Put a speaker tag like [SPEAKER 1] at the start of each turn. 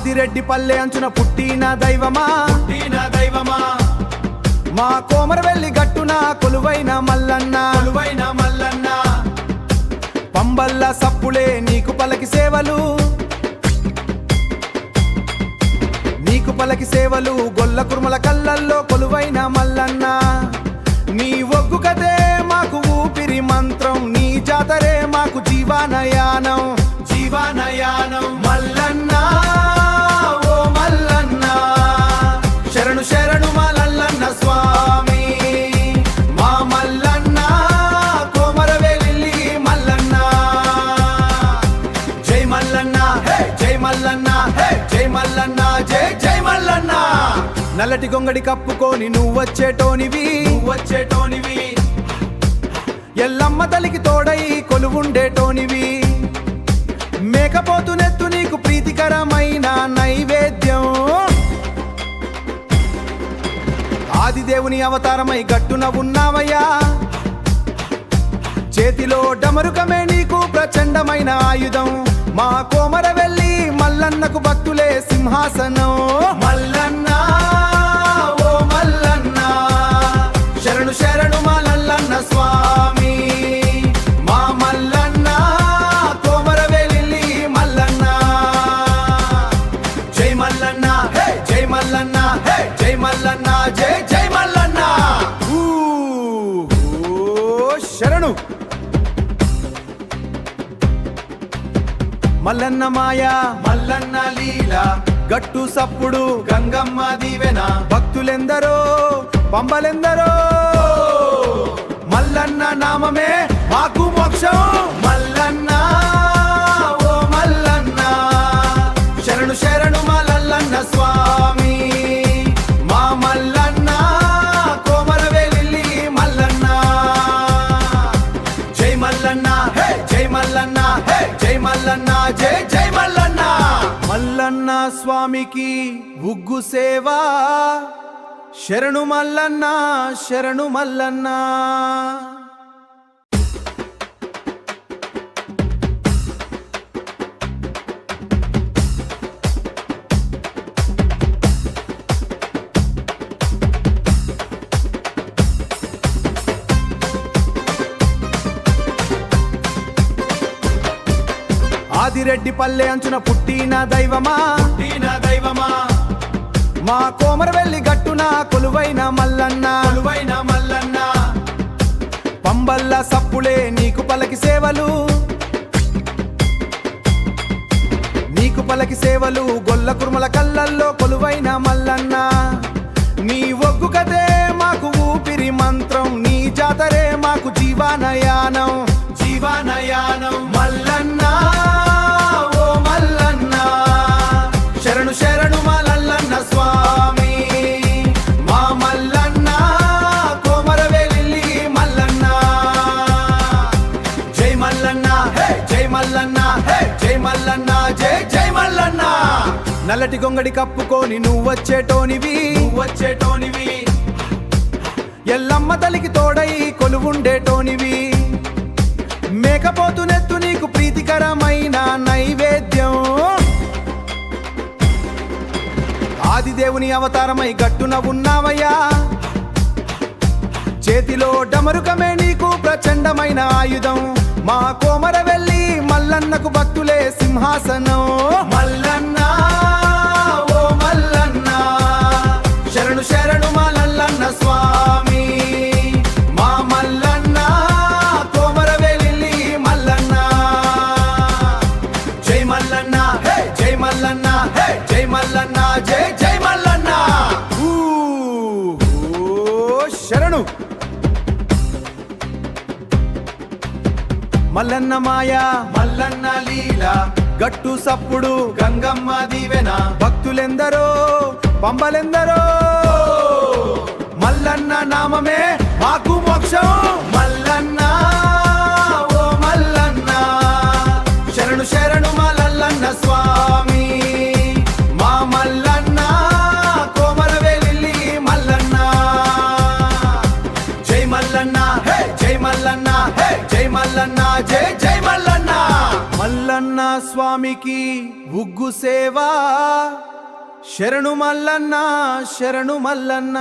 [SPEAKER 1] ఆదిరెడ్డి పల్లె అంచున పుట్టిన దైవమా మా కోమరవెల్లి గట్టున కొలువైన మల్లన్న పంబల్ల సప్పులే నీకు పలకి సేవలు గొల్ల కుర్మల కళ్ళల్లో కొలువైన మల్లన్న నీ ఒగ్గు కదే మాకు ఊపిరి మంత్రం నీ జాతరే మాకు జీవనయానం మల్లన్న ఓ మల్లన్న శరణు శరణు మల్లన్న స్వామి మా మల్లన్న కోమరవెల్లి మల్లన్న జై మల్లన్న హే జై మల్లన్న హే జై మల్లన్న జై జై మల్లన్న నల్లటి గొంగడి కప్పుకొని నువ్వొచ్చేటోనివి ఎల్లమ్మ తల్లికి తోడై కొలువుండేటోనివి మేకపోతు నెత్తు నీకు ప్రీతికరమైన నైవేద్యం ఆదిదేవుని అవతారమై గట్టున ఉన్నావయ్యా చేతిలో డమరుకమే నీకు ప్రచండమైన ఆయుధం మా కోమరవెల్లి మల్లన్నకు భక్తులే సింహాసనం మల్లన్న ఓ మల్లన్న శరణు శరణు మల్లన్న స్వామి మా మల్లన్న కోమరవెల్లి మల్లన్న జై మల్లన్న హే జై మల్లన్న హే జై మల్లన్న జై జై మల్లన్న శరణు మల్లన్న మాయా మల్లన్న లీల గట్టు సప్పుడు గంగమ్మ దీవెన భక్తులెందరో పంబలెందరో మల్లన్న నామమే మాకు మోక్షం మల్లన్న ఓ మల్లన్న శరణు శరణు మల్లన్న స్వామి మా మల్లన్న కోమరవెల్లి మల్లన్న జై మల్లన్న హే జై మల్లన్న హే జై మల్లన్న జై జై మల్లన్న మల్లన్న స్వామికి ఉగ్గు సేవా శరణు మల్లన్న శరణు మల్లన్న ఆదిరెడ్డి పల్లె అంచున పుట్టిన దైవమా మా కోమరవెల్లి గట్టున కొలువైన మల్లన్న పంబల్ల సప్పులే నీకు పలకి సేవలు గొల్ల కుర్మల కళ్ళల్లో కొలువైన మల్లన్న నీ ఒగ్గు కదే మాకు ఊపిరి మంత్రం నీ జాతరే మాకు జీవనయానం మల్లన్న ఓ మల్లన్న శరణు శరణు మల్లన్న స్వామి మా మల్లన్న కోమరవెల్లి మల్లన్న జై మల్లన్న హే జై మల్లన్న హే జై మల్లన్న జై జై మల్లన్న నల్లటి గొంగడి కప్పుకొని నువ్వొచ్చేటోనివి ఎల్లమ్మ తల్లికి తోడై కొలువుండేటోనివి మేకపోతు నెత్తు నీకు ప్రీతికరమైన నైవేద్యం ఆదిదేవుని అవతారమై గట్టున ఉన్నావయ్యా చేతిలో డమరుకమే నీకు ప్రచండమైన ఆయుధం మా కోమరవెల్లి మల్లన్నకు భక్తులే సింహాసనం మల్లన్న ఓ మల్లన్న శరణు శరణు మల్లన్న స్వామి మా మల్లన్న కోమరవెల్లి మల్లన్న జై మల్లన్న హే జై మల్లన్న హే జై మల్లన్న జై జై మల్లన్న శరణు మల్లన్న మాయా మల్లన్న లీల గట్టు సప్పుడు గంగమ్మ దీవెన భక్తులెందరో పంబలెందరో మల్లన్న నామమే మాకు మోక్షం మల్లన్న ఓ మల్లన్న శరణు శరణు మల్లన్న స్వామి మా మల్లన్న కోమరవెల్లి మల్లన్న జై మల్లన్న హే జై మల్లన్న హే జై మల్లన్న జై జై మల్లన్న మల్లన్న స్వామికి ఉగ్గు సేవ శరణు మల్లన్న శరణు మల్లన్న